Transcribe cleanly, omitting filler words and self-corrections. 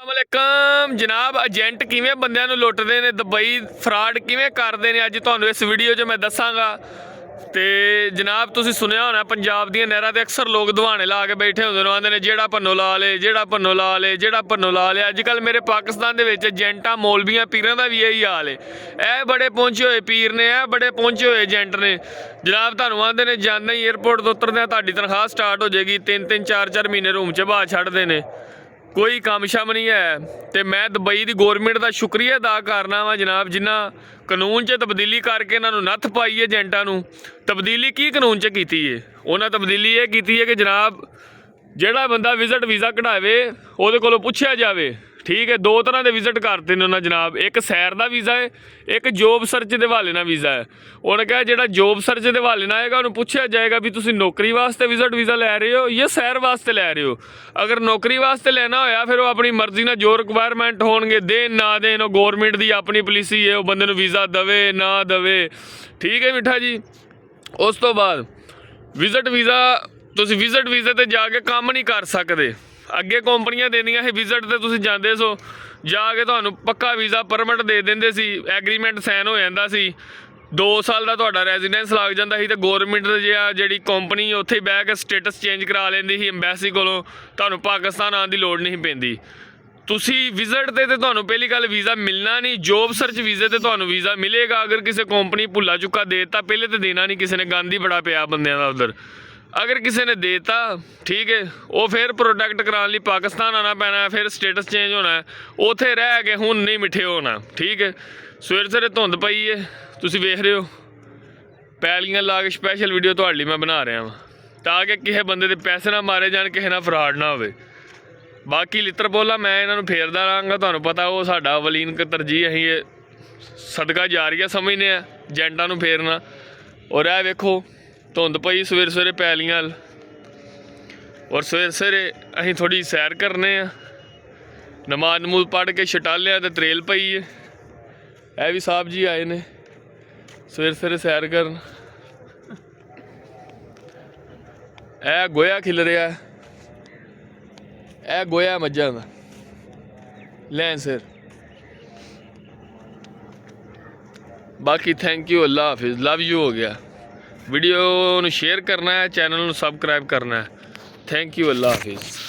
अस्सलामुअलैकुम जनाब। एजेंट किवें बंदियां नूं लुੱਟਦੇ ने, दुबई फ्रॉड किवें करदे ने, अज तुहानूं इस वीडियो 'च मैं दसांगा। तो जनाब तुसीं सुनिया होना पंजाब दीयां नहरां ते अक्सर लोग दवाने ला के बैठे होंदे ने, आंदे ने जेड़ा भन्नो ला ले, जेड़ा भन्नो ला ले, जेड़ा भन्नो ला ले। अजकल मेरे पाकिस्तान दे विच एजेंटां मौलवियां पीरां दा भी यही हाल है। ए बड़े पहुंचे हुए पीर ने, ए बड़े पहुंचे हुए एजेंट ने जनाब। तुहानूं आंदे ने जांदे ही एयरपोर्ट तो उतरदे तुहाडी तनख्वाह स्टार्ट हो जाएगी, 3-3 4-4 महीने रूम च बाहर छड्डदे ने, कोई कम शम नहीं है। तो मैं दुबई की गौरमेंट का शुक्रिया अदा करना वा जनाब, जिन्हें कानून च तब्दीली करके इन्होंने नत्थ पाई है एजेंटा नूं। तब्दीली की कानून च की है, उन्हें तब्दीली ये की है कि जनाब जिहड़ा बंदा विजिट वीज़ा कढ़ावे उहदे कोलों पुछया जाए। ठीक है, दो तरह के विजिट करते हैं उन्हें जनाब, एक सैर का वीज़ा है, एक जॉब सर्च के हवाले नाल वीज़ा है। उन्हें कहा जो जॉब सर्च के हवाले नाल आएगा उन्हें पूछया जाएगा भी तुसीं नौकरी वास्ते विजिट वीज़ा लै रहे हो या सैर वास्ते लै रहे हो। अगर नौकरी वास्ते लेना होया फिर वो अपनी मर्जी नाल जो रिक्वायरमेंट होणगे देन ना देन, गौरमेंट की अपनी पॉलिसी है, वो बंदे नूं वीज़ा दवे ना दवे। ठीक है मिठा जी। उस तो बाद विजिट वीज़ा तुसीं विजिट वीज़े ते जाके काम नहीं कर सकते। अगे कंपनियां देंदियां है विजिट ते तुसीं जांदे सो जाके तुहानूं पक्का वीज़ा परमिट दे दिंदे सी, एग्रीमेंट साइन हो जांदा सी, 2 साल का तुहाडा रेजिडेंस लग जाता सी। तो गौरमेंट जी कंपनी उत्थे ही बह के स्टेटस चेंज करा लैंदी सी एम्बैसी कोलों, तुहानूं पाकिस्तान आउण दी लोड़ नहीं पैंदी। तुसी विजिट ते तुहानूं पहली गल वीज़ा मिलना नहीं, जॉब सर्च वीज़े ते तुहानूं वीज़ा मिलेगा। अगर किसी कंपनी भुला चुका देता पहले तो देना नहीं, किसी ने गंद ही बड़ा पिया बंदियां दा उधर। अगर किसी ने देता ठीक है, वो फिर प्रोडक्ट कराने लिए पाकिस्तान आना पैना है, फिर स्टेटस चेंज होना है, उत्थे रह के हुण नहीं मिठे होना। ठीक है, सवेरे सवेरे धुंध पई है, तुसीं वेख रहे हो पैलियां ला के स्पैशल वीडियो तुहाडे लई मैं बना रहा वां ताकि किसी बंदे दे पैसे ना मारे जाण, किसी नाल फ्रॉड ना होवे। बाकी लित्र बोला मैं इन्हां नूं फेरदा रहांगा, तुहानूं पता वो साडा अवलीन क तरजीह असीं ये सदका जारिया समझने आ एजेंटां नूं फेरना। और यह वेखो धुंध पई सवेरे सवेरे पैलियां, और सवेरे सवेरे असीं थोड़ी सैर करने आ, नमाज नमूज पढ़ के छटालिया तो त्रेल पई है। यह भी साहब जी आए ने सवेरे सवेरे सैर करन। यह गोया खिल रहा है, यह गोया मझां दा लैन सिर। बाकी थैंक यू, अल्लाह हाफिज़, लव यू हो गया। वीडियो शेयर करना है, चैनल को सबसक्राइब करना है। थैंक यू, अल्लाह हाफिज़।